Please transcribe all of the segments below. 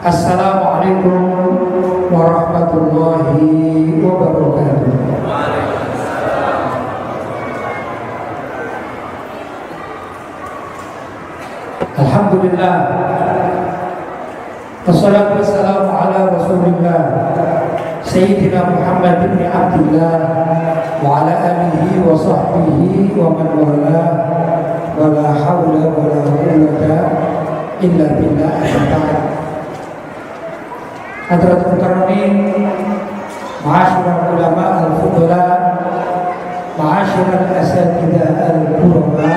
Assalamualaikum warahmatullahi wabarakatuh. Alhamdulillah, wassalatu wassalamu ala rasulillah Sayyidina Muhammad bin Abdullah wa ala alihi wa sahbihi wa man wala wa la hawla wa la quwwata illa billah. Hadratul Karamin, ma'asyiral ulama al-fudala, ma'asyiral asatidzah al-qurra,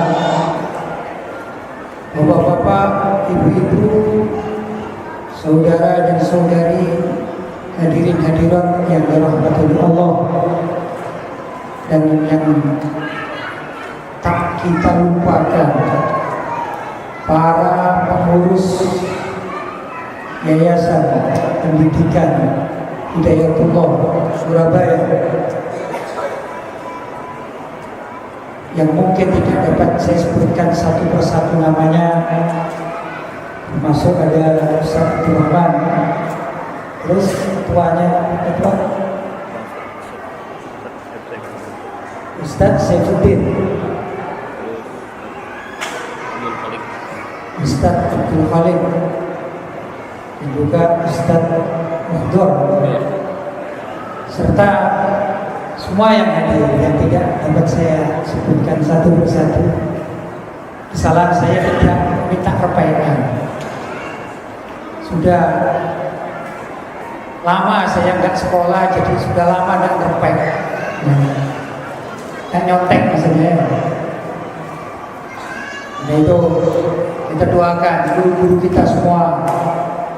bapak-bapak, ibu-ibu, saudara dan saudari, hadirin hadirat yang dirahmati Allah dan yang tak kita lupakan, para pengurus Yayasan Pendidikan Hidayatullah Surabaya yang mungkin tidak dapat saya sebutkan satu persatu namanya, termasuk ada Ustaz Abdurrahman, terus ketuanya Ustaz Saifuddin, Ustaz Abdul Khalik, dan juga Ustaz Muhdor, serta semua yang hadir yang tidak dapat saya sebutkan satu persatu. Kesalahan saya tidak minta perbaikan. Sudah lama saya nggak sekolah, jadi sudah lama nggak ngerpek, nggak nyontek maksudnya. Nah itu kita doakan guru-guru kita semua,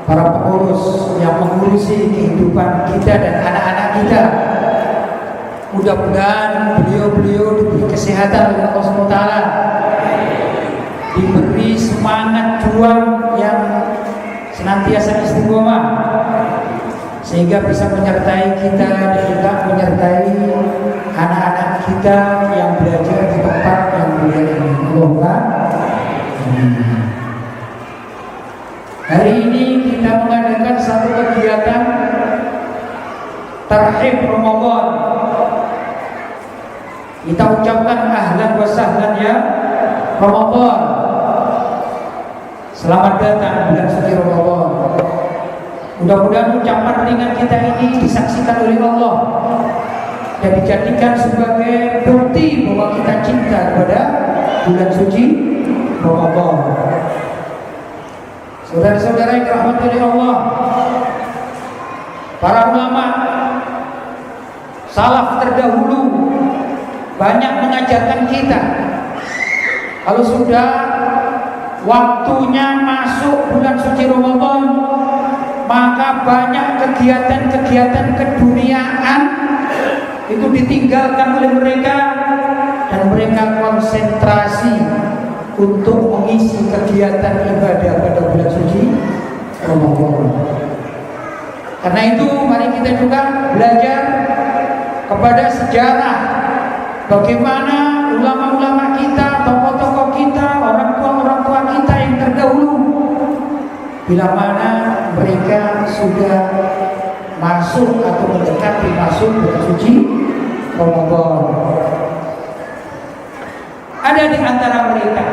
para pengurus yang mengurusi kehidupan kita dan anak-anak kita. Mudah-mudahan beliau-beliau diberi kesehatan oleh Allah SWT, diberi semangat juang yang senantiasa istiqomah, sehingga bisa menyertai kita dan juga menyertai anak-anak kita yang belajar di tempat yang mulia ini. Hari ini kita mengadakan satu kegiatan Tarhib Ramadan. Kita ucapkan ahlan wa sahlan ya Ramadan. Selamat datang bulan suci Ramadan. Mudah-mudahan ucapan ringan kita ini disaksikan oleh Allah dan dijadikan sebagai bukti bahwa kita cinta kepada bulan suci Ramadan. Saudara-saudara yang dirahmati oleh Allah, para ulama salaf terdahulu banyak mengajarkan kita, kalau sudah waktunya masuk bulan suci Ramadan, maka banyak kegiatan-kegiatan keduniaan itu ditinggalkan oleh mereka dan mereka konsentrasi untuk mengisi kegiatan ibadah pada bulan suci Ramadan. Karena itu mari kita juga belajar kepada sejarah bagaimana ulama-ulama kita, tokoh-tokoh kita, orang tua kita yang terdahulu, bila mana mereka sudah masuk atau mendekati masuk bulan suci Ramadan. Ada di antara mereka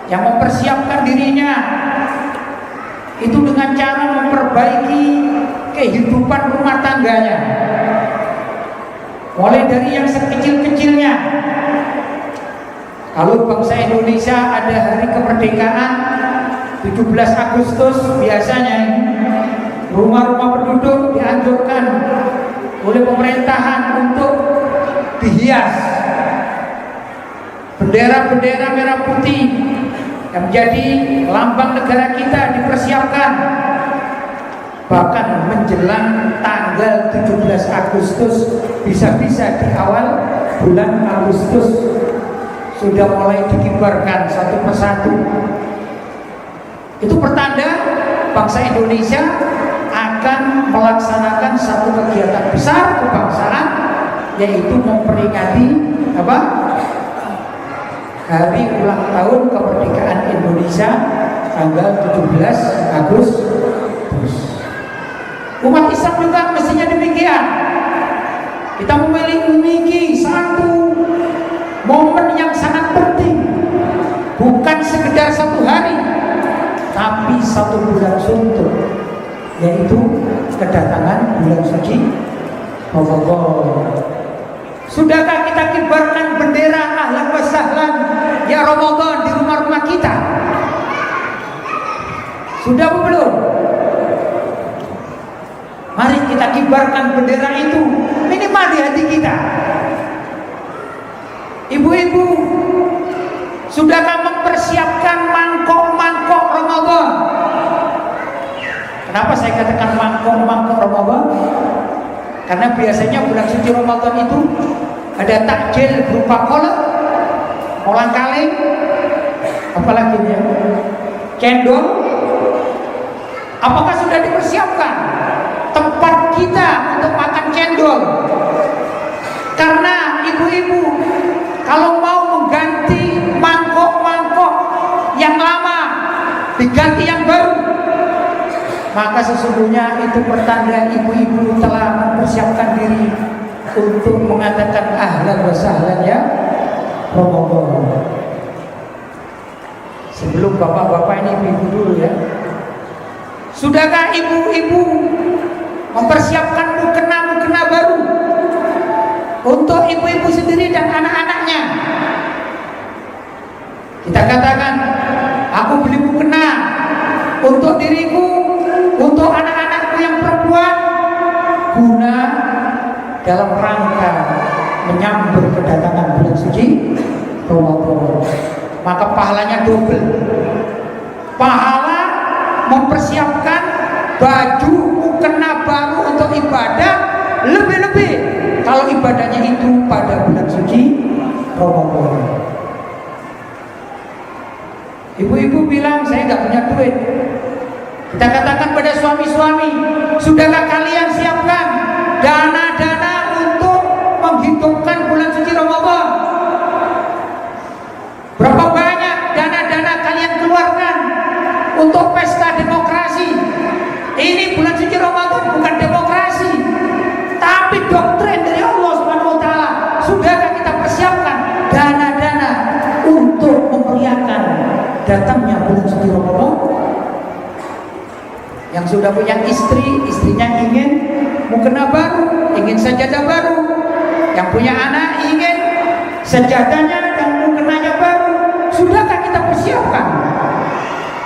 yang mempersiapkan dirinya itu dengan cara memperbaiki kehidupan rumah tangganya, mulai dari yang sekecil-kecilnya. Kalau bangsa Indonesia ada hari kemerdekaan 17 Agustus, biasanya rumah-rumah penduduk dianjurkan oleh pemerintahan untuk dihias. Bendera-bendera merah putih yang menjadi lambang negara kita dipersiapkan. Bahkan menjelang tanggal 17 Agustus, bisa-bisa di awal bulan Agustus sudah mulai dikibarkan satu persatu. Itu pertanda bangsa Indonesia akan melaksanakan satu kegiatan besar kebangsaan, yaitu memperingati hari ulang tahun kemerdekaan Indonesia tanggal 17 Umat Islam juga mestinya demikian. Kita memiliki satu momen yang sangat penting, bukan sekedar satu hari, tapi satu bulan suntuk, yaitu kedatangan bulan suci Ramadan. Sudahkah kita kibarkan bendera ahlan wa sahlan ya Ramadan di rumah-rumah kita? Sudah belum? Mari kita kibarkan bendera itu minimal di hati kita. Ibu-ibu, sudahkah mempersiapkan mangkok-mangkok Ramadan? Kenapa saya katakan mangkok-mangkok Ramadan? Karena biasanya bulan suci Ramadan itu ada takjil berupa kolak, kolang-kaling, apalagi ya, cendol. Apakah sudah dipersiapkan tempat kita untuk makan cendol? Karena ibu-ibu kalau mau mengganti mangkok-mangkok yang lama diganti yang baru, maka sesungguhnya itu pertanda ibu-ibu telah mempersiapkan diri untuk mengatakan ahlan wa sahlan ya Ramadan. Sebelum bapak-bapak ini ibu dulu ya. Sudahkah ibu-ibu mempersiapkan mukena-mukena baru untuk ibu-ibu sendiri dan anak-anaknya? Kita katakan, aku beli mukena untuk diriku, untuk anak-anakku yang perempuan, guna dalam rangka menyambut kedatangan bulan suci Ramadan. Maka pahalanya double. Pahala mempersiapkan baju mukena baru untuk ibadah, lebih-lebih kalau ibadahnya itu pada bulan suci Ramadan. Ibu-ibu bilang, saya nggak punya duit. Kita katakan pada suami-suami, sudahkah kalian siapkan dana-dana untuk menghidupkan bulan suci Ramadan? Berapa banyak dana-dana kalian keluarkan untuk pesta demokrasi? Ini bulan suci Ramadan bukan demokrasi, tapi doktrin dari Allah Subhanahu wa taala. Sudahkah kita persiapkan dana-dana untuk memeriahkan datangnya bulan suci Ramadan? Yang sudah punya istri, istrinya ingin mukena baru, ingin sajadah baru. Yang punya anak ingin sajadahnya dan mukenanya baru. Sudahkah kita persiapkan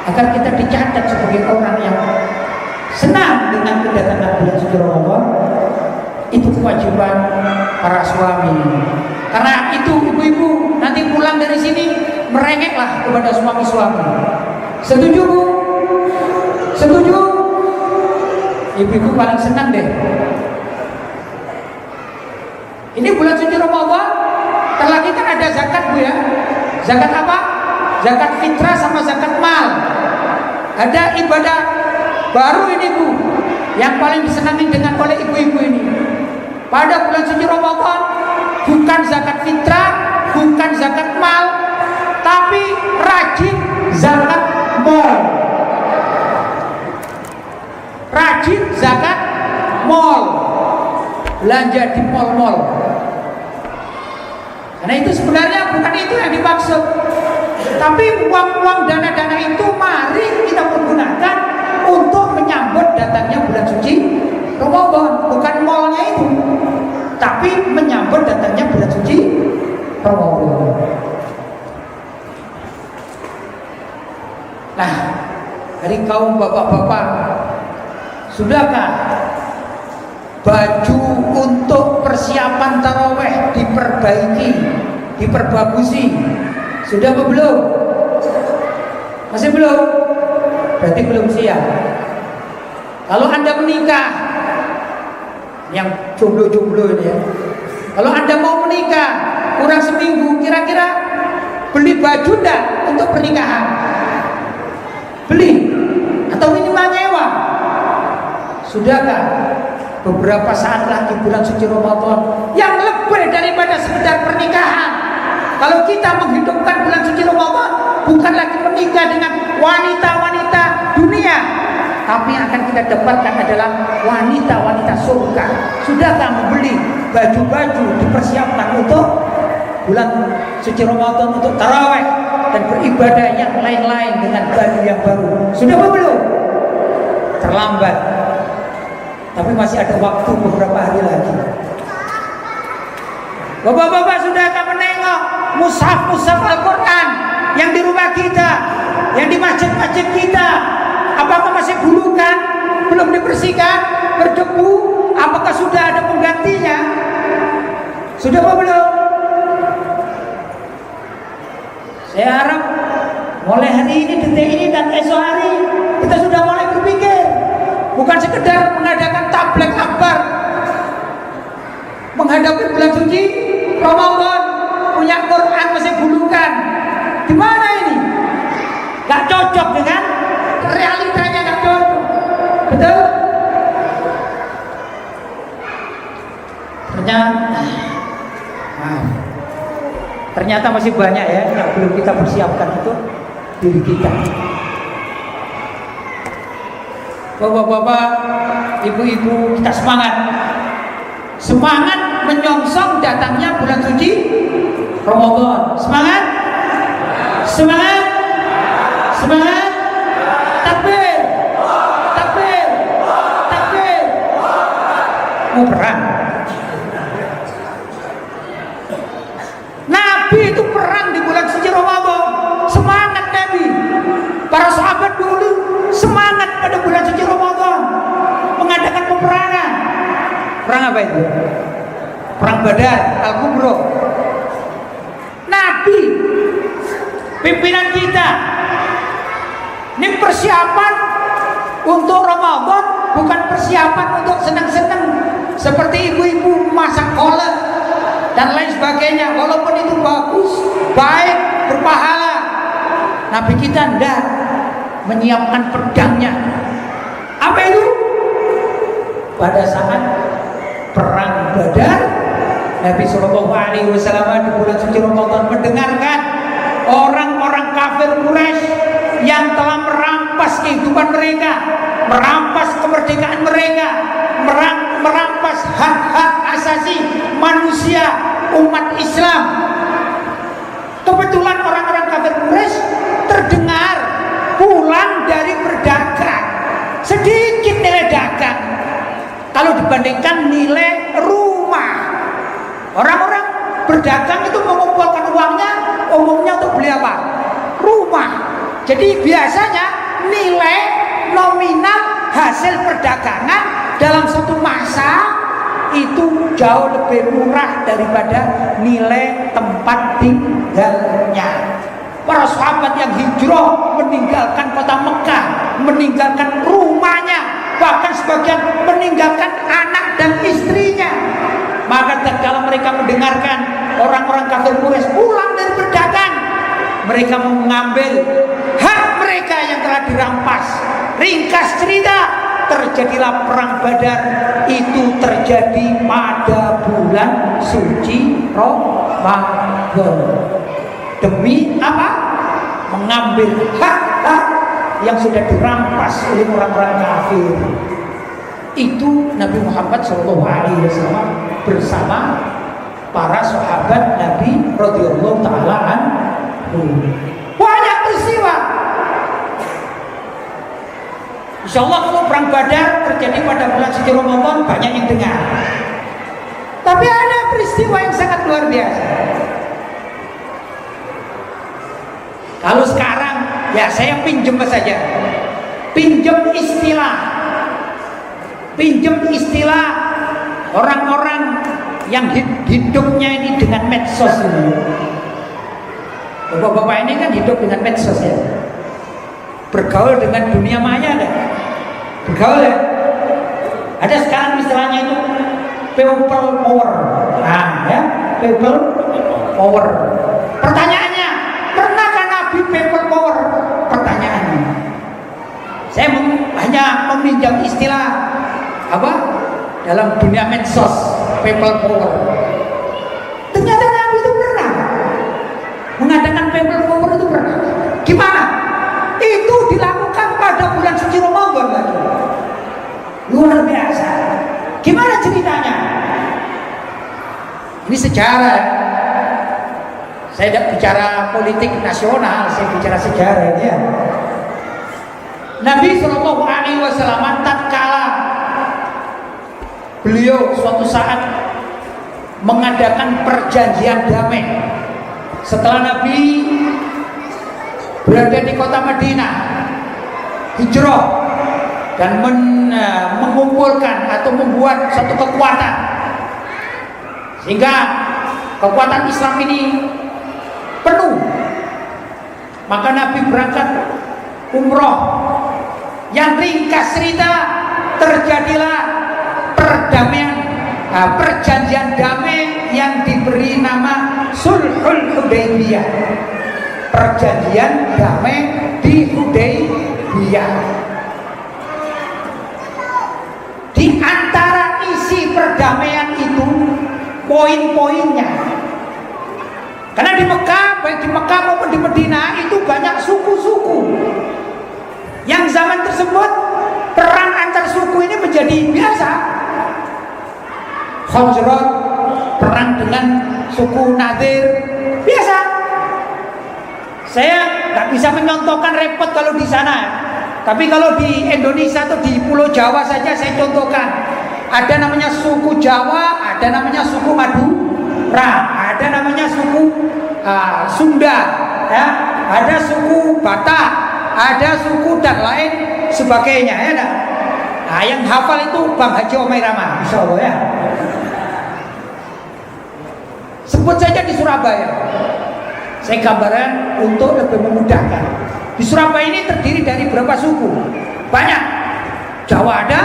agar kita dicatat sebagai orang yang senang dengan kedatangan bulan suci Ramadan? Itu kewajiban para suami. Karena itu ibu-ibu nanti pulang dari sini merengeklah kepada suami-suami. Setuju Bu? Setuju? Ibu-ibu paling senang deh. Ini bulan suci Ramadan, terlagi kan ada zakat Bu ya. Zakat apa? Zakat fitrah sama zakat mal. Ada ibadah baru ini Bu, yang paling disenangi dengan oleh ibu-ibu ini. Pada bulan suci Ramadan, bukan zakat fitrah, bukan zakat mal, tapi rajin zakat mal. Rajin zakat mal, belanja di mal-mal. Karena itu sebenarnya bukan itu yang dimaksud, tapi uang-uang dana-dana itu mari kita pergunakan untuk menyambut datangnya bulan suci Ramadan. Bukan malnya itu, tapi menyambut datangnya bulan suci Ramadan. Nah, dari kaum bapak-bapak, sudahkah baju untuk persiapan taraweh diperbaiki, diperbagusi? Sudah apa belum? Masih belum? Berarti belum siap. Kalau Anda menikah, yang jomblo-jomblo ini ya, kalau Anda mau menikah kurang seminggu, kira-kira beli baju enggak untuk pernikahan? Beli atau minimal nyewa? Sudahkah beberapa saat lagi bulan suci Ramadan yang lebih daripada sekedar pernikahan? Kalau kita menghidupkan bulan suci Ramadan, bukan lagi menikah dengan wanita-wanita dunia, tapi yang akan kita dapatkan adalah wanita-wanita surga. Sudahkah membeli baju-baju dipersiapkan untuk bulan suci Ramadan, untuk tarawih dan beribadah yang lain-lain dengan baju yang baru? Sudah apa belum? Terlambat, tapi masih ada waktu beberapa hari lagi. Bapak-bapak, sudahkah menengok mushaf-mushaf Al-Quran yang di rumah kita, yang di masjid-masjid kita? Apakah masih bulukan, belum dibersihkan, berdebu? Apakah sudah ada penggantinya? Sudah apa belum? Saya harap mulai hari ini, detik ini, dan esok hari kita sudah mulai berpikir, bukan sekedar mengadakan tabligh akbar menghadapi bulan suci Ramadan, punya Quran masih bulukan. Gimana ini? Gak cocok dengan realitanya, gak cocok. Betul? Ternyata masih banyak ya yang belum kita persiapkan untuk diri kita. Bapak-bapak, ibu-ibu, kita semangat. Semangat menyongsong datangnya bulan suci Ramadan. Semangat, semangat, semangat. Takbir, takbir, takbir. Mau perang. Nabi itu perang di bulan suci Ramadan. Semangat Nabi. Para sahabat dulu semangat pada bulan suci Ramadan mengadakan peperangan. Perang apa itu? Perang Badar, Al-Kubra. Nabi, pimpinan kita, ini persiapan untuk Ramadan, bukan persiapan untuk senang-senang seperti ibu-ibu masak kolak dan lain sebagainya. Walaupun itu bagus, baik, berpahala, Nabi kita hendak menyiapkan pedangnya. Apa itu? Pada saat perang Badar, Nabi Shallallahu Alaihi Wasallam di bulan suci Ramadan mendengarkan orang-orang kafir Quraisy yang telah merampas kehidupan mereka, merampas kemerdekaan mereka, merampas hak-hak asasi manusia umat Islam. Kebetulan orang-orang kafir Quraisy terdengar pulang dari berdagang, sedikit nilai dagang kalau dibandingkan nilai rumah. Orang-orang berdagang itu mengumpulkan uangnya umumnya untuk beli apa? Rumah. Jadi biasanya nilai nominal hasil perdagangan dalam satu masa itu jauh lebih murah daripada nilai tempat tinggalnya. Para sahabat yang hijrah meninggalkan kota Mekah, meninggalkan rumahnya, bahkan sebagian meninggalkan anak dan istrinya. Maka tatkala mereka mendengarkan orang-orang kafir Quraisy pulang dari berdagang, mereka mau mengambil hak mereka yang telah dirampas. Ringkas cerita, terjadilah perang Badar. Itu terjadi pada bulan suci Ramadan. Demi apa? Mengambil hak-hak yang sudah dirampas oleh orang-orang kafir. Itu Nabi Muhammad SAW bersama para sahabat Nabi radhiyallahu taala anhu. Banyak peristiwa. Insyaallah kalau perang Badar terjadi pada bulan suci Ramadan banyak yang dengar. Tapi ada peristiwa yang sangat luar biasa. Kalau sekarang ya saya pinjam saja, pinjam istilah orang-orang yang hidupnya ini dengan medsos ini. Bapak-bapak ini kan hidup dengan medsos ya, bergaul dengan dunia maya deh, bergaul ya. Ada sekarang istilahnya itu people power, nah ya people power. Pertanyaannya, pernahkah Nabi people power? Pertanyaannya, saya hanya meminjam istilah apa dalam dunia medsos, people power. Ternyata Nabi itu pernah mengadakan people power, itu pernah. Gimana? Itu dilakukan pada bulan suci Ramadan lagi. Ini sejarah. Saya tidak bicara politik nasional, saya bicara sejarah ya. Nabi Shallallahu Alaihi Wasallam tatkala beliau suatu saat mengadakan perjanjian damai setelah Nabi berada di kota Madinah, hijrah dan mengumpulkan atau membuat satu kekuatan sehingga kekuatan Islam ini penuh. Maka Nabi berangkat umroh. Yang ringkas cerita, terjadilah perjanjian damai yang diberi nama Sulhul Hudaybiyah. Perjanjian damai di Hudaybiyah. Di antara isi perdamaian itu poin-poinnya. Karena di Mekah, baik di Mekah maupun di Madinah itu banyak suku-suku. Yang zaman tersebut perang antar suku ini menjadi biasa. Khazraj perang dengan suku Nadir biasa. Saya nggak bisa menyontohkan, repot kalau di sana. Tapi kalau di Indonesia atau di Pulau Jawa saja saya contohkan. Ada namanya suku Jawa, ada namanya suku Madura, ada namanya suku Sunda, ya, ada suku Batak, ada suku dan lain sebagainya, ya. Nah, yang hafal itu Bang Haji Omairama, insya Allah ya. Sebut saja di Surabaya. Saya gambaran untuk lebih memudahkan. Di Surabaya ini terdiri dari berapa suku? Banyak. Jawa ada,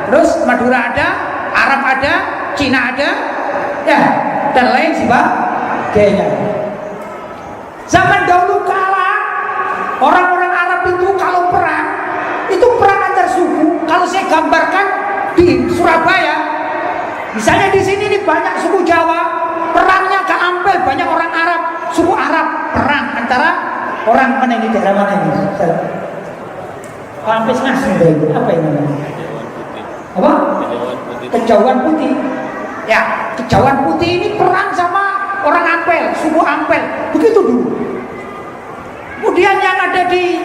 terus Madura ada, Arab ada, Cina ada, ya, dan lain sebagainya. Zaman dahulu kala orang-orang Arab itu kalau perang, itu perang antar suku. Kalau saya gambarkan di Surabaya, misalnya di sini nih banyak suku Jawa, perangnya ke Ampel, banyak orang Arab, suku Arab perang antara orang mana ini, daerah mana ini? Hampir ngasih apa ini namanya? Apa? Kejauhan Putih. Ya, Kejauhan Putih ini perang sama orang Ampel, suku Ampel. Begitu dulu. Kemudian yang ada di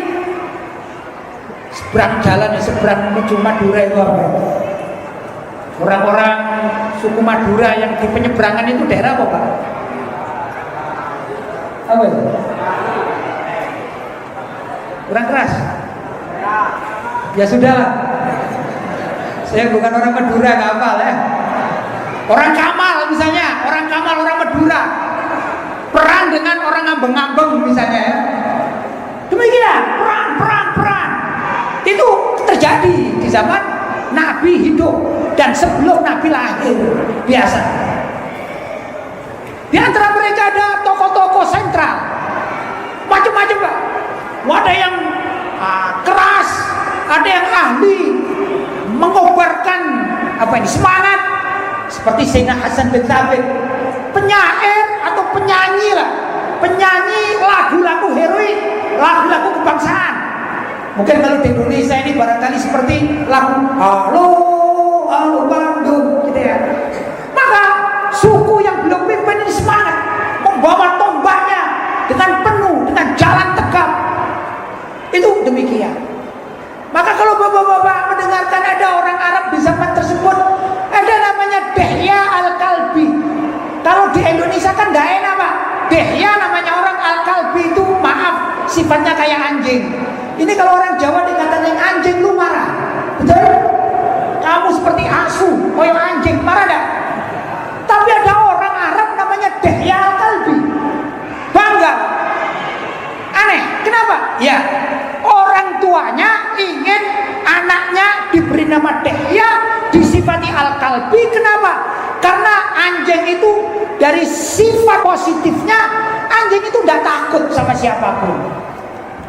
seberang jalan, seberang menuju Madura itu apa? Orang-orang suku Madura yang di penyeberangan itu daerah apa, Pak? Apa itu? Kurang keras? Ya sudah. Saya bukan orang Madura, nggak hafal ya. Orang Kamal misalnya, orang Kamal, orang Madura perang dengan orang Ambeng-Ambeng misalnya ya. Demikian perang itu terjadi di zaman Nabi hidup dan sebelum Nabi lahir biasa. Di antara mereka ada tokoh-tokoh sentral macam-macam, Pak. Ada yang keras, ada yang ahli mengobarkan semangat seperti Sayyidina Hasan bin Thabit, penyair atau penyanyi lah, penyanyi lagu-lagu heroik, lagu-lagu kebangsaan. Mungkin kalau di Indonesia ini barangkali seperti lagu Halo Halo Bandung gitu ya. Maka suku yang belum pimpin ini semangat membawa tombaknya dengan penuh, dengan jalan tegap. Itu demikian. Maka kalau bapak-bapak mendengarkan ada orang Arab di zaman tersebut, ada namanya Dihya Al-Kalbi. Kalau di Indonesia kan tidak enak, Pak. Dihya namanya orang Al-Kalbi itu, maaf, sifatnya kayak anjing. Ini kalau orang Jawa dikatakan anjing, lu marah. Betul? Kamu seperti asu, koyo anjing, marah enggak? Tapi ada orang Arab namanya Dihya Al-Kalbi. Bangga. Aneh, kenapa? Ya, orang tuanya ingin anaknya diberi nama Dihya, disifati Al-Kalbi. Kenapa? Karena anjing itu dari sifat positifnya, anjing itu tidak takut sama siapapun.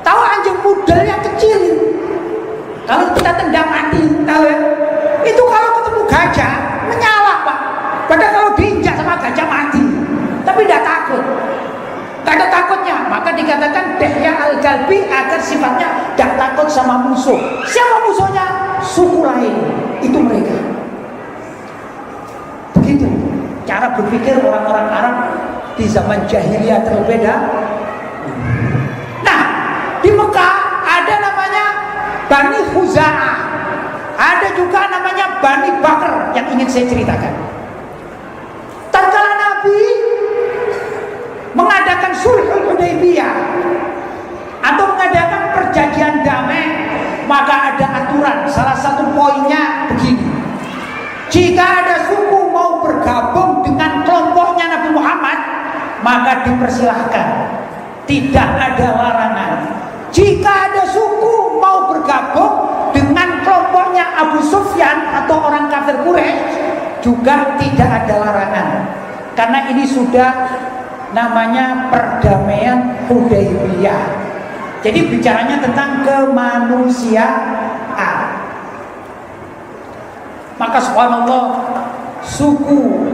Tahu anjing pudel yang kecil, kalau kita tendang mati, tahu ya? Itu kalau ketemu gajah menyala, Pak. Padahal kalau diinjak sama gajah mati, tapi tidak takut. Tidak ada takutnya, maka dikatakan Dihya Al-Kalbi agar sifatnya tidak takut sama musuh. Siapa musuhnya? Suku lain, itu mereka. Begitu cara pernah berpikir orang-orang Arab di zaman jahiliyah terlebih dahulu. Nah, di Mekah ada namanya Bani Khuza'ah, ada juga namanya Bani Bakr yang ingin saya ceritakan. Tatkala Nabi mengadakan Sulhul Hudaybiyah atau mengadakan perjanjian damai, maka ada aturan. Salah satu poinnya begini: jika ada suku mau bergabung dengan kelompoknya Nabi Muhammad, maka dipersilahkan, tidak ada larangan. Jika ada suku mau bergabung dengan kelompoknya Abu Sufyan atau orang kafir Quraisy, juga tidak ada larangan. Karena ini sudah namanya perdamaian Hudaybiyah. Jadi bicaranya tentang kemanusiaan. Maka subhanallah, suku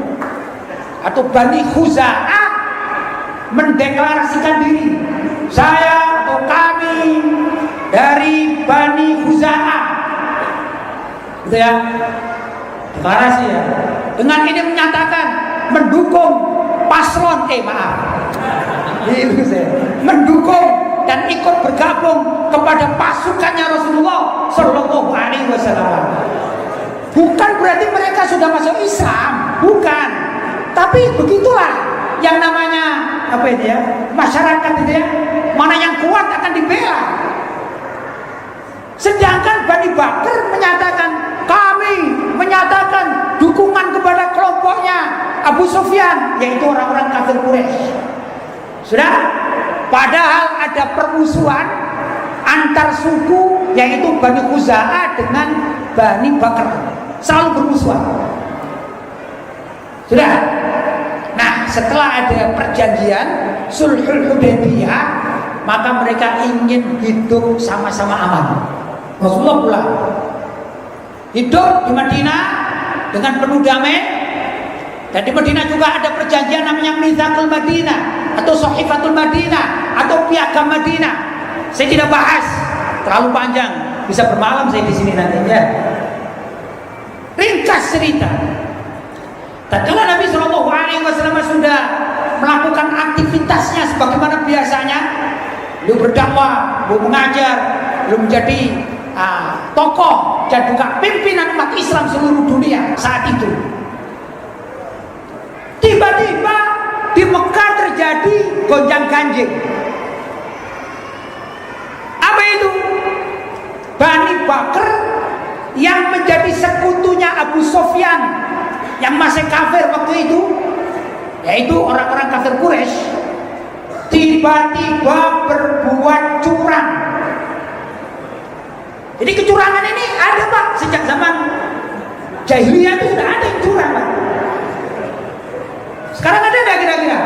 atau Bani Khuza'ah mendeklarasikan diri, saya atau kami dari Bani Khuza'ah, gitu ya, deklarasi ya. Dengan ini menyatakan mendukung paslon, mendukung dan ikut bergabung kepada pasukannya Rasulullah Shallallahu Alaihi Wasallam. Bukan berarti mereka sudah masuk Islam, bukan. Tapi begitulah yang namanya apa itu ya, masyarakat itu ya, mana yang kuat akan dibela. Sedangkan Bani Bakr menyatakan, kami menyatakan dukungan kepada kelompoknya Abu Sufyan, yaitu orang-orang kafir Quraisy. Sudah, padahal ada permusuhan antar suku, yaitu Bani Khuza'ah dengan Bani Bakr, selalu bermusuhan. Sudah. Nah, setelah ada perjanjian Sulhul Hudaybiyah, maka mereka ingin hidup sama-sama aman. Rasulullah pula hidup di Madinah dengan penuh damai. Dan di Madinah juga ada perjanjian namanya Mitsaqul Madinah atau Sahifatul Madinah atau Piagam Madinah. Saya tidak bahas, terlalu panjang, bisa bermalam saya di sini nanti ya. Ringkas cerita. Tatkala Nabi Shallallahu Alaihi Wasallam sudah melakukan aktivitasnya sebagaimana biasanya, beliau berdakwah, beliau mengajar, beliau menjadi tokoh dan juga pimpinan umat Islam seluruh dunia saat itu. Tiba-tiba di Mekah terjadi gonjang-ganjing. Apa itu? Bani Bakr yang menjadi sekutunya Abu Sufyan yang masih kafir waktu itu, yaitu orang-orang kafir Quraisy, tiba-tiba berbuat curang. Jadi kecurangan ini ada Pak, sejak zaman jahiliyah itu sudah ada yang curang Pak. Sekarang ada nggak kira-kira?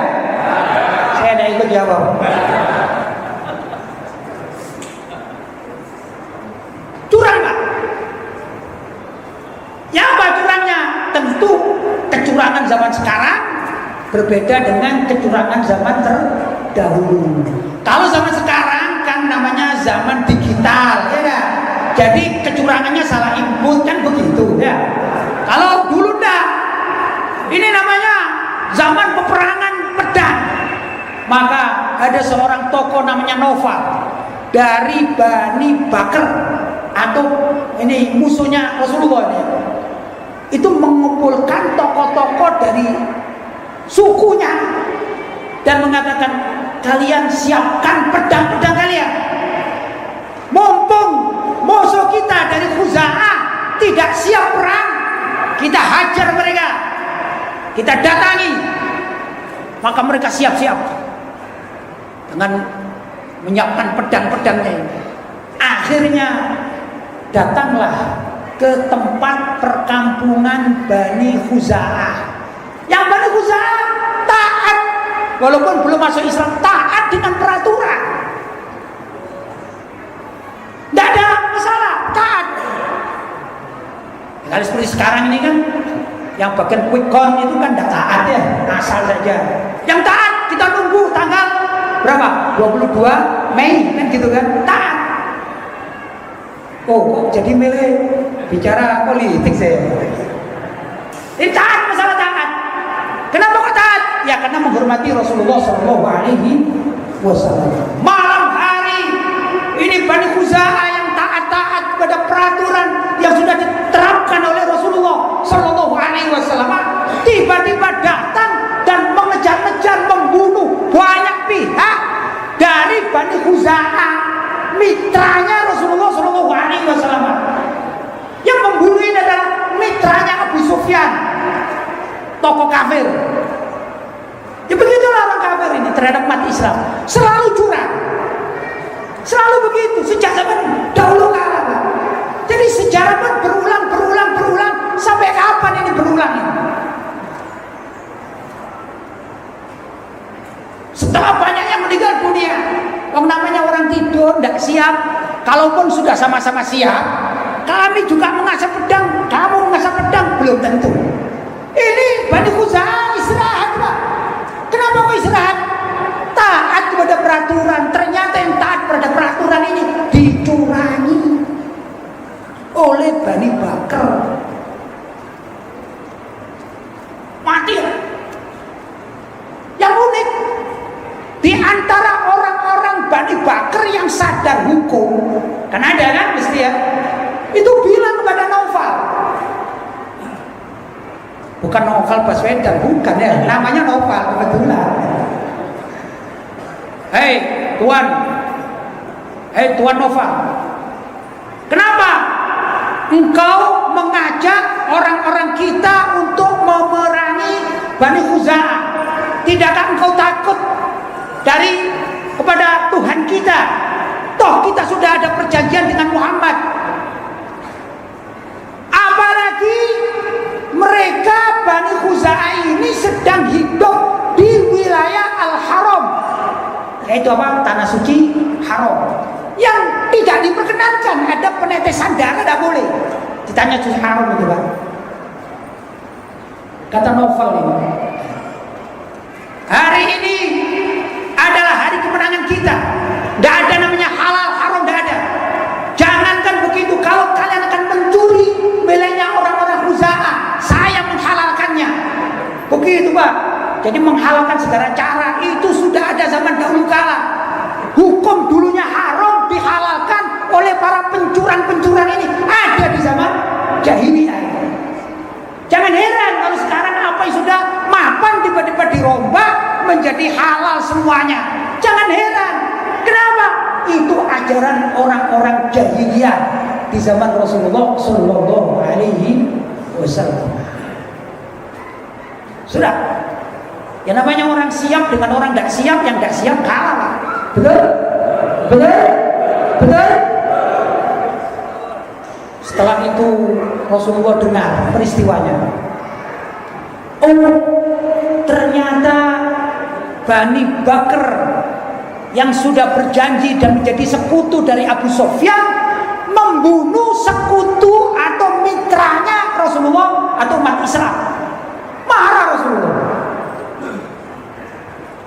Saya ada ikut jawab. Curang Pak. Ya apa curangnya? Tentu kecurangan zaman sekarang berbeda dengan kecurangan zaman terdahulu. Kalau zaman sekarang kan namanya zaman digital, ya kan? Jadi kecurangannya salah input kan begitu, ya. Kalau dulu enggak, ini namanya zaman peperangan pedang. Maka ada seorang tokoh namanya Nofal dari Bani Bakr atau ini musuhnya Rasulullah ini. Itu mengumpulkan tokoh-tokoh dari sukunya dan mengatakan, kalian siapkan pedang-pedang kalian. Mumpung musuh kita dari Khuza'ah tidak siap perang, kita hajar mereka, kita datangi. Maka mereka siap-siap dengan menyiapkan pedang-pedangnya. Akhirnya datanglah ke tempat perkampungan Bani Khuza'ah. Yang Bani Khuza'ah taat, walaupun belum masuk Islam, taat dengan peraturan. Tidak ada masalah, taat. Kalau seperti sekarang ini kan, yang bagian quick count itu kan tidak taat ya, asal saja. Yang taat kita tunggu tanggal berapa? 22 Mei kan gitu kan, taat. Oh, kok jadi milih bicara politik saya. Ini taat, masalah taat. Kenapa karena menghormati Rasulullah Shallallahu Alaihi Wasallam. Malam hari ini Bani Khuza'ah yang taat kepada peraturan yang sudah diterapkan oleh Rasulullah Shallallahu Alaihi Wasallam tiba-tiba datang dan mengejar-ngejar, membunuh banyak pihak dari Bani Khuza'ah, mitranya Rasulullah Shallallahu Alaihi Wasallam. Yang membunuh ini adalah mitranya Abu Sufyan, tokoh kafir. Ya begitulah orang kafir ini terhadap umat Islam, selalu curang, selalu begitu sejak zaman dahulu kala. Jadi sejarah pun berulang sampai kapan ini berulang ini? Setelah banyak yang meninggal dunia, yang namanya orang tidur tidak siap, kalaupun sudah sama-sama siap, kami juga mengasah pedang, kamu mengasah pedang, belum tentu. Ini Bani Khuza'ah istirahat, Pak. Kenapa kok istirahat? Taat kepada peraturan. Ternyata yang taat pada peraturan ini dicurangi oleh Bani Bakar. Mati. Yang unik, di antara orang-orang Bani Bakar yang sadar hukum, kan ada kan mesti ya, itu bilang kepada Naufal, bukan Naufal Baswedan, bukan ya, namanya Naufal kebetulan. Hei Tuan Naufal, kenapa engkau mengajak orang-orang kita untuk memerangi Bani Khuza'ah? Tidakkah engkau takut kepada Tuhan kita? Toh kita sudah ada perjanjian dengan Muhammad. Apalagi mereka Bani Khuza'ah ini sedang hidup di wilayah Al-Haram, yaitu apa? Tanah suci haram, yang tidak diperkenankan ada penetesan darah, tidak boleh. Ditanya suci haram itu, Pak. Kata Naufal ini, hari ini adalah hari kemenangan kita. Tidak ada namanya halal haram, tidak ada. Jangankan begitu, kalau kalian akan mencuri miliknya orang-orang Khuza'ah, saya menghalalkannya. Begitu, Pak. Jadi menghalalkan segala cara itu sudah ada zaman dahulu kala. Hukum dulunya haram dihalalkan oleh para pencurang-pencurang ini ada di zaman jahiliyah. Jangan heran kalau sekarang apa yang sudah mapan tiba-tiba dirombak menjadi halal semuanya. Jangan heran. Kenapa? Itu ajaran orang-orang jahiliyah di zaman Rasulullah Shallallahu Alaihi Wasallam. Sudah. Ya namanya orang siap dengan orang tidak siap, yang tidak siap kalah. Betul? Setelah itu Rasulullah dengar peristiwanya. Oh, ternyata Bani Bakar yang sudah berjanji dan menjadi sekutu dari Abu Sufyan membunuh sekutu atau mitranya Rasulullah atau umat Islam. Marah Rasulullah.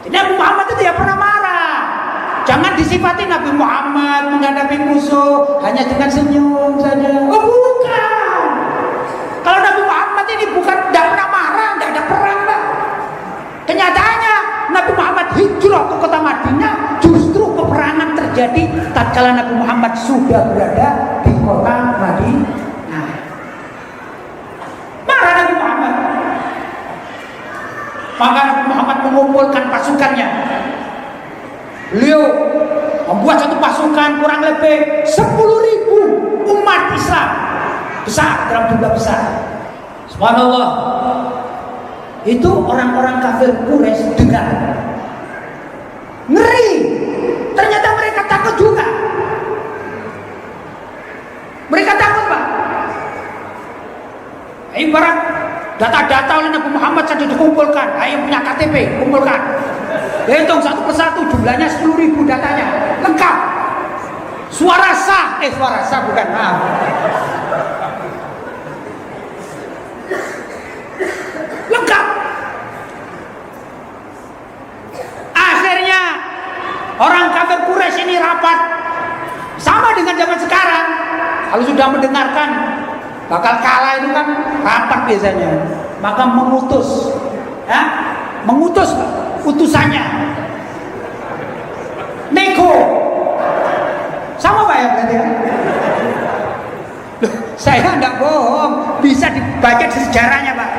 Jadi Nabi Muhammad itu tidak pernah marah. Jangan disifati Nabi Muhammad menghadapi musuh hanya dengan senyum saja. Oh bukan. Kalau Nabi Muhammad ini bukan tidak pernah marah, tidak ada perang, Pak. Kenyataannya Nabi Muhammad hijrah ke kota Madinah, justru peperangan terjadi tatkala Nabi Muhammad sudah berada di kota Madinah. Marah Nabi Muhammad. Maka Nabi Muhammad mengumpulkan pasukannya. Beliau membuat satu pasukan kurang lebih 10.000 umat Islam, besar, dalam jumlah besar. Subhanallah. Itu orang-orang kafir Quraisy dengar, ngeri. Ternyata mereka takut juga. Mereka takut, Pak. Ibarat data-data oleh Nabi Muhammad saja dikumpulkan. Ayo punya KTP, kumpulkan. Hitung satu persatu, jumlahnya 10.000 datanya, lengkap. Suara sah bukan, maaf. Lengkap. Akhirnya orang kafir Quraisy ini rapat, sama dengan zaman sekarang. Kalau sudah mendengarkan bakal kalah itu kan rapat biasanya, maka memutus, ya, mengutus utusannya nego. Sama Pak ya berarti ya? Loh, saya enggak bohong, bisa dibaca di sejarahnya Pak.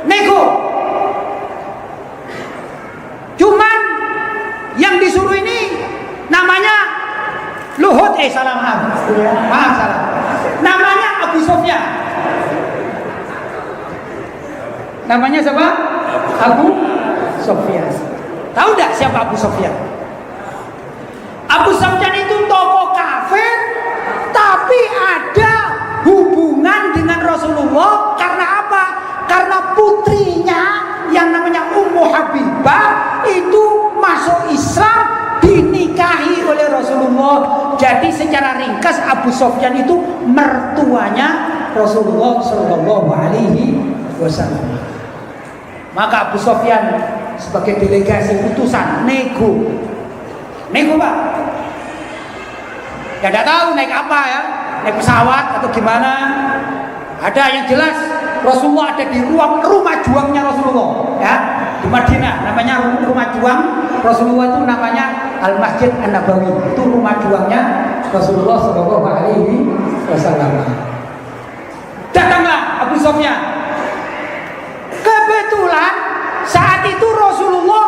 Nego. Cuman yang disuruh ini namanya Luhut, maaf salah. Namanya Abu Sufyan. Namanya siapa? Abu Sufyan. Tahu enggak siapa Abu Sufyan? Abu Sufyan itu tokoh kafir, tapi ada hubungan dengan Rasulullah. Karena apa? Karena putrinya yang namanya Ummu Habibah itu masuk Islam, dinikahi oleh Rasulullah. Jadi secara ringkas Abu Sufyan itu mertuanya Rasulullah Shallallahu Alaihi Wasallam. Maka Abu Sufyan sebagai delegasi utusan nego Pak. Ya tidak tahu naik apa ya, naik pesawat atau gimana. Ada yang jelas Rasulullah ada di rumah juangnya Rasulullah ya, di Madinah. Namanya rumah juang Rasulullah itu namanya Al-Masjid An-Nabawi. Itu rumah juangnya Rasulullah Shallallahu Alaihi Wasallam. Datanglah Abu Sufyan. Kebetulan saat itu Rasulullah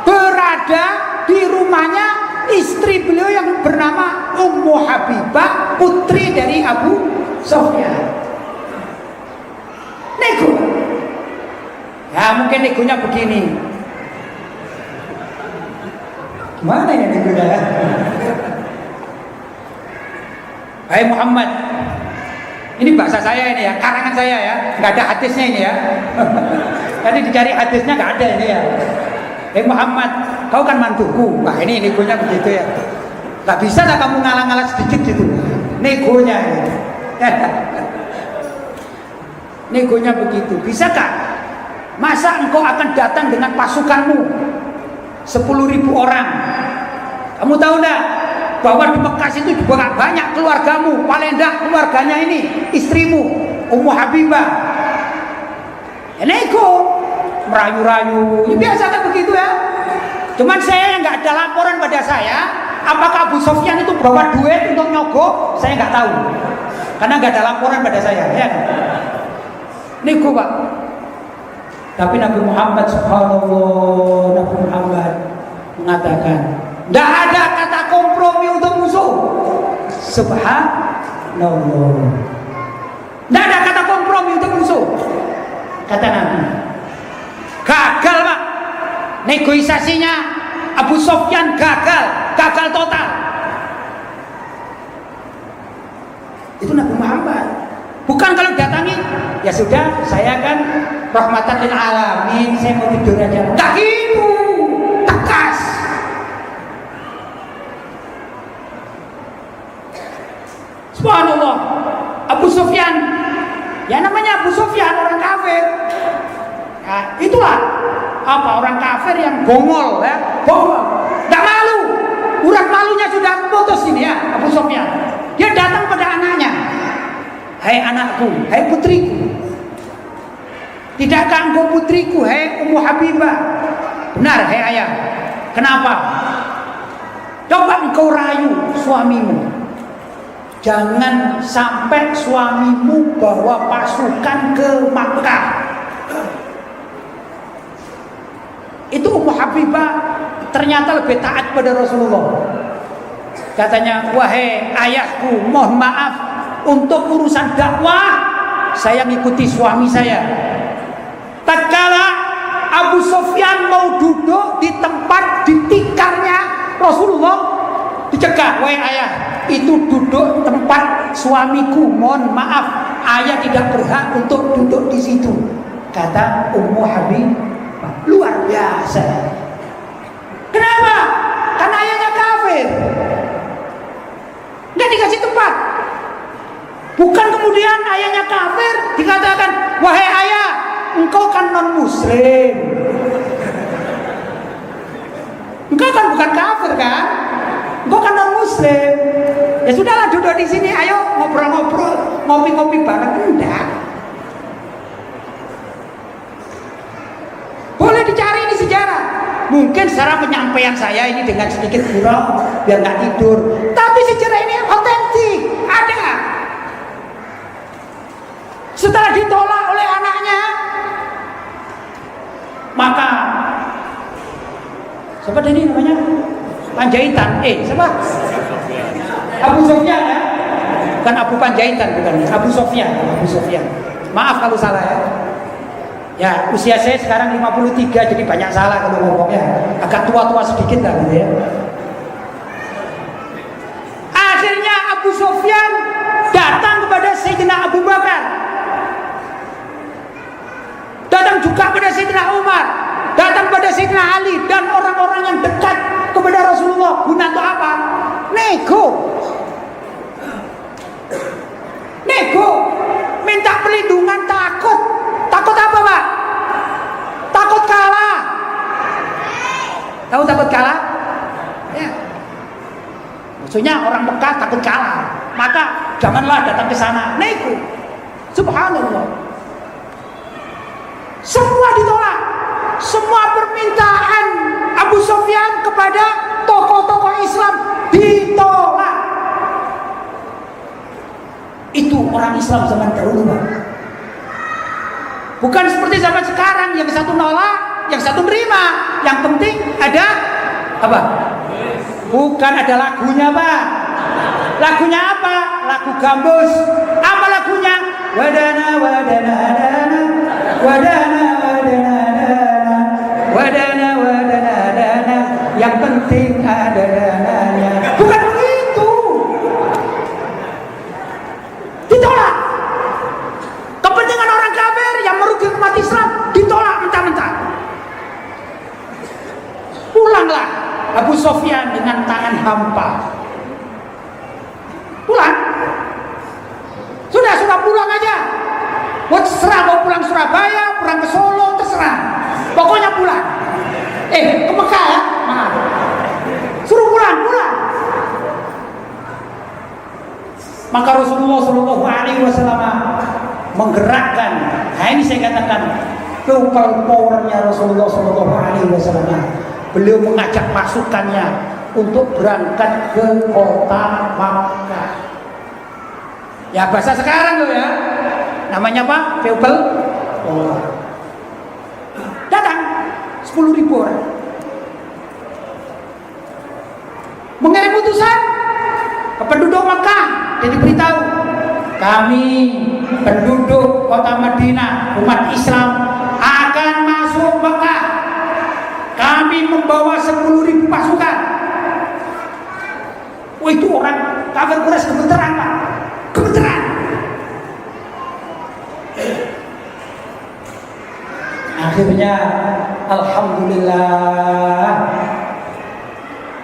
berada di rumahnya istri beliau yang bernama Ummu Habibah, putri dari Abu Sufyan. Nego. Ya mungkin negonya begini. Gimana ini negonya ya? Hai Muhammad, ini bahasa saya ini ya, karangan saya ya, nggak ada hadisnya ini ya. Tadi dicari hadisnya nggak ada ini ya. Hai Muhammad, kau kan mantuku. Wah ini negonya begitu ya. Nggak bisa lah kamu ngalah-ngalah sedikit gitu. Negonya ini. Negonya begitu. Bisakah? Masa engkau akan datang dengan pasukanmu 10.000 orang? Kamu tahu enggak bahwa di Mekah itu juga banyak keluargamu, paling enggak keluarganya ini istrimu Ummu Habibah. Ya nego, merayu-rayu. Ya, biasa kan begitu ya. Cuman saya nggak ada laporan pada saya apakah Abu Sufyan itu bawa duit untuk nyogok, saya nggak tahu. Karena nggak ada laporan pada saya ya. Nego Pak. Tapi Nabi Muhammad subhanallah, Nabi Muhammad mengatakan tidak ada kata kompromi untuk musuh. Subhanallah. Tidak ada kata kompromi untuk musuh. Kata Nabi. Gagal Pak. Negosiasinya Abu Sufyan gagal total. Itu Nabi Muhammad. Bukan kalau datangi, ya sudah, saya kan rahmatan lil alamin, saya mau tidur aja. Enggak gitu, tegas. Subhanallah, Abu Sufyan, ya namanya Abu Sufyan orang kafir. Nah, itulah apa orang kafir yang bongol ya, bongol, enggak malu. Urat malunya sudah putus ini ya, Abu Sufyan. Dia datang pada anaknya. Hai anakku, hai putriku. Tidakkah engkau putriku, hai Ummu Habibah? Benar, hai ayah. Kenapa? Coba engkau rayu suamimu. Jangan sampai suamimu bawa pasukan ke Makkah. Itu Ummu Habibah ternyata lebih taat pada Rasulullah. Katanya, wahai ayahku, mohon maaf, untuk urusan dakwah saya ngikuti suami saya. Tatkala Abu Sufyan mau duduk di tempat di tikarnya Rasulullah, dicegah, wahai ayah, itu duduk tempat suamiku, mohon maaf, ayah tidak berhak untuk duduk di situ. Kata Ummu Habibah, luar biasa. Kenapa? Karena ayahnya kafir, nggak dikasih tempat. Bukan kemudian ayahnya kafir dikatakan, wahai ayah, engkau kan non muslim, engkau kan bukan kafir kan, engkau kan non muslim. Ya sudahlah, duduk di sini, ayo ngobrol-ngobrol, ngopi-ngopi bareng. Enggak. mungkin secara penyampaian saya ini dengan sedikit gurau biar nggak tidur, tapi sejarah ini otentik, ada. Setelah ditolak oleh anaknya, maka siapa ini namanya? Panjaitan, siapa? Abu Sofyan ya? Bukan Abu Panjaitan, bukan Abu Sofyan. Maaf kalau salah ya. Ya, usia saya sekarang 53, jadi banyak salah kalau ngomongnya. Agak tua-tua sedikit lah gitu ya. Akhirnya Abu Sofyan datang kepada Sayyidina Abu Bakar. Datang juga kepada Sayyidina Umar. Datang kepada Sayyidina Ali dan orang-orang yang dekat kepada Rasulullah. Guna untuk apa? Nego. Minta perlindungan, takut apa Pak? Takut kalah. Tahu takut kalah? Ya. Maksudnya orang Mekah takut kalah, maka janganlah datang ke sana. Nego. Subhanallah. Semua ditolak. Semua permintaan Abu Sofyan kepada tokoh-tokoh Islam ditolak. Itu orang Islam zaman dahulu, Pak. Bukan seperti zaman sekarang, yang satu nolak, yang satu terima. Yang penting ada apa? Bukan ada lagunya, Pak. Lagunya apa? Lagu gambus. Apa lagunya? Wadana wadana dana, wadana wadana dana, wadana wadana dana. Yang penting ada dananya. Bukan begitu. Ditolak. Kepentingan orang kafir yang merugikan umat Islam ditolak mentah-mentah. Pulanglah Abu Sofyan dengan tangan hampa. Pulang. Sudah pulang aja. Mau terserah, mau pulang Surabaya, pulang ke Solo, terserah. Pokoknya pulang. Ke Mekah ya. Maaf. Suruh pulang. Maka Rasulullah Shallallahu Alaihi Wasallam menggerakkan. Nah ini saya katakan people powernya Rasulullah Shallallahu Alaihi Wasallam. Beliau mengajak pasukannya untuk berangkat ke kota Makkah. Ya bahasa sekarang loh ya. Namanya apa? People power. Datang 10.000 orang. Mengirim utusan ke penduduk Makkah. Jadi beritahu, kami penduduk kota Madinah, umat Islam akan masuk Mekah. Kami membawa 10.000 pasukan. Wah itu orang kafir Quraisy gemeteran, Pak. Gemeteran. Akhirnya, alhamdulillah,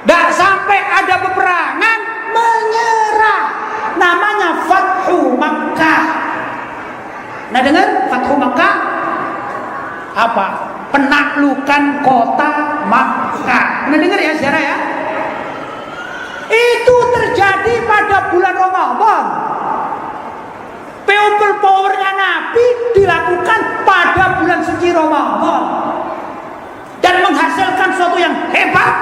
tidak sampai ada peperangan, menyerah. Namanya Fathu Makkah. Nah dengar Fathu Makkah apa? Penaklukan kota Makkah. Nah dengar ya sejarah ya. Itu terjadi pada bulan Ramadan. People powernya Nabi dilakukan pada bulan suci Ramadan dan menghasilkan sesuatu yang hebat.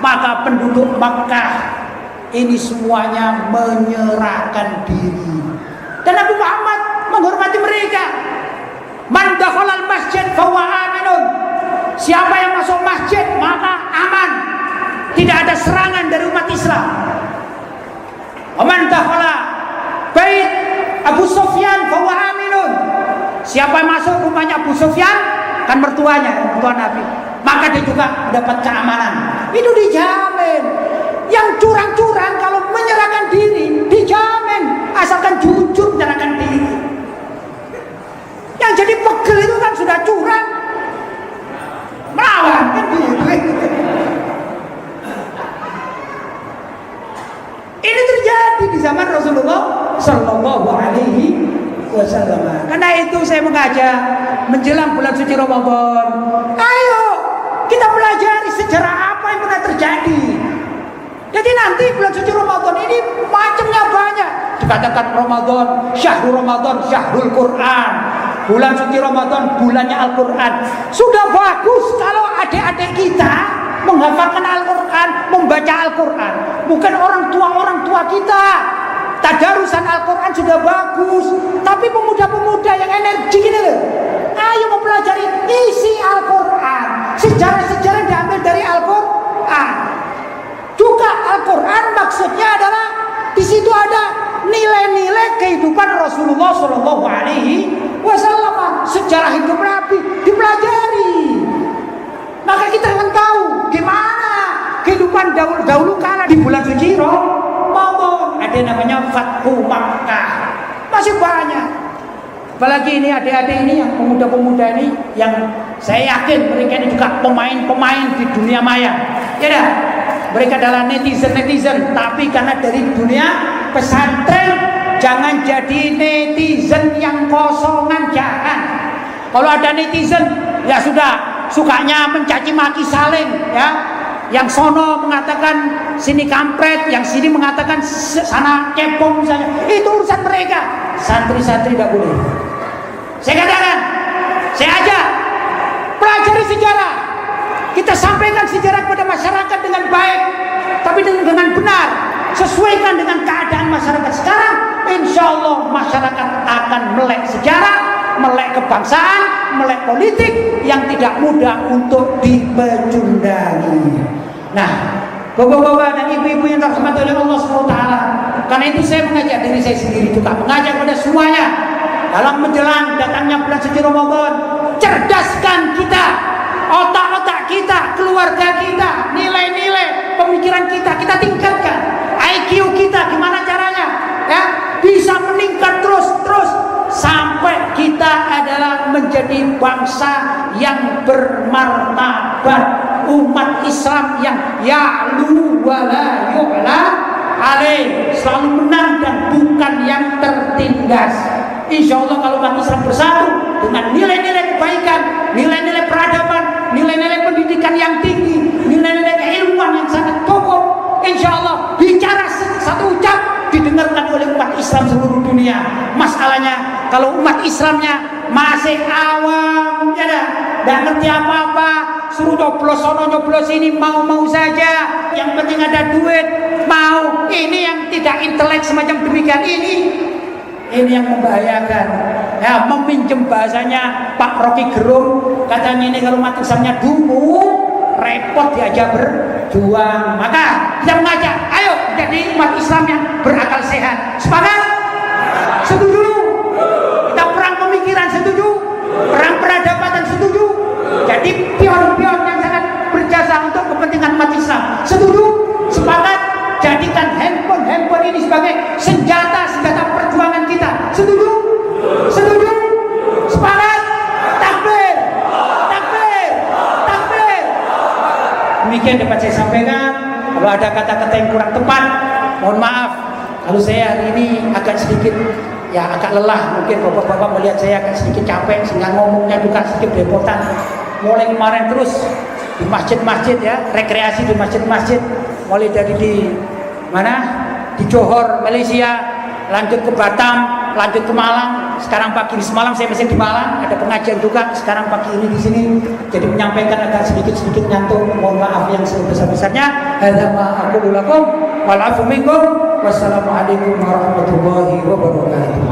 Maka penduduk Makkah ini semuanya menyerahkan diri. Dan Nabi Muhammad menghormati mereka. Man dakhalal masjid fahuwa aminun. Siapa yang masuk masjid maka aman. Tidak ada serangan dari umat Islam. Man dakhala bait Abu Sofyan fahuwa aminun. Siapa yang masuk rumahnya Abu Sofyan, kan mertuanya, mertua Nabi, maka dia juga mendapat keamanan. Itu dijamin. Yang curang-curang kalau menyerahkan diri dijamin, asalkan jujur menyerahkan diri. Yang jadi pegel itu kan sudah curang, melawan kan gitu. Ini terjadi di zaman Rasulullah Shallallahu Alaihi Wasallam. Karena itu saya mengajak menjelang bulan suci Ramadan, ayo kita pelajari sejarah apa yang pernah terjadi. Jadi nanti bulan suci Ramadan ini macamnya banyak. Dikatakan Ramadan, syahrul Quran. Bulan suci Ramadan, bulannya Al-Quran. Sudah bagus kalau ada adik-adik kita menghafalkan Al-Quran, membaca Al-Quran. Bukan orang tua kita. Tadarusan Al-Quran sudah bagus, tapi pemuda-pemuda yang energi ini loh, ayo mempelajari isi Al-Quran. Sejarah-sejarah diambil dari Al-Quran. Juga Al-Quran maksudnya adalah di situ ada nilai-nilai kehidupan Rasulullah Shallallahu Alaihi Wasallam. Sejarah hidup Nabi dipelajari. Maka kita akan tahu gimana kehidupan dahulu kala di bulan suci Ramadan. Ada namanya Fathu Makkah. Masih banyak. Apalagi ini adik-adik ini yang pemuda-pemuda ini yang saya yakin mereka ini juga pemain-pemain di dunia maya. Ya dah. Mereka adalah netizen, tapi karena dari dunia pesantren, jangan jadi netizen yang kosongan, jangan. Kalau ada netizen, ya sudah, sukanya mencaci maki saling, ya. Yang sono mengatakan sini kampret, yang sini mengatakan sana kepong misalnya. Itu urusan mereka. Santri-santri tidak boleh. Saya katakan, saya ajak pelajari sejarah. Kita sampaikan sejarah kepada masyarakat dengan baik, tapi dengan benar, sesuaikan dengan keadaan masyarakat sekarang. Insya Allah masyarakat akan melek sejarah, melek kebangsaan, melek politik yang tidak mudah untuk dipecundangi. Nah, bapak-bapak dan ibu-ibu yang dirahmati oleh Allah SWT, karena itu saya mengajak diri saya sendiri juga, mengajak kepada semuanya dalam menjelang datangnya bulan suci Ramadan, cerdaskan kita, otak-otak kita, keluarga kita, nilai-nilai pemikiran kita tingkatkan. IQ kita gimana caranya? Ya, bisa meningkat terus sampai kita adalah menjadi bangsa yang bermartabat, umat Islam yang ya'lu wala yu'la alaih, selalu menang dan bukan yang tertindas. Insya Allah kalau umat Islam bersatu dengan nilai-nilai kebaikan, nilai-nilai peradaban, nilai-nilai pendidikan yang tinggi, nilai-nilai keilmuan yang sangat kokoh, insya Allah bicara satu ucap didengarkan oleh umat Islam seluruh dunia. Masalahnya kalau umat Islamnya masih awam, ya dah, tidak ngerti apa-apa, suruh nyoblos sono nyoblos ini, mau-mau saja, yang penting ada duit, mau. Ini yang tidak intelek semacam demikian ini yang membahayakan. Ya, meminjam bahasanya Pak Rocky Gerung, katanya ini kalau umat Islamnya dungu, repot diajak berjuang. Maka kita mengajak, ayo jadi umat Islam yang berakal sehat. Sepakat? Setuju? Kita perang pemikiran, setuju? Perang peradaban, setuju? Jadi pion-pion yang sangat berjasa untuk kepentingan umat Islam, setuju? Sepakat? Jadikan handphone ini sebagai senjata perjuangan kita. Setuju? Setuju? Sepakat? Takbir! Takbir! Takbir! Demikian dapat saya sampaikan. Kalau ada kata-kata yang kurang tepat, mohon maaf. Kalau saya hari ini agak sedikit, ya agak lelah. Mungkin bapak-bapak melihat saya agak sedikit capek, sehingga ngomongnya juga sedikit repotan. Mulai kemarin terus di masjid-masjid, ya, rekreasi di masjid-masjid. Mulai dari di mana? Di Johor, Malaysia, lanjut ke Batam, lanjut ke Malang. Sekarang pagi ini, semalam saya masih di Malang, ada pengajian juga. Sekarang pagi ini di sini, jadi menyampaikan agak sedikit nyantuk. Mohon maaf yang sebesar-besarnya. Hadza ma aqulu lakum wal 'afwu minkum. Wassalamualaikum warahmatullahi wabarakatuh.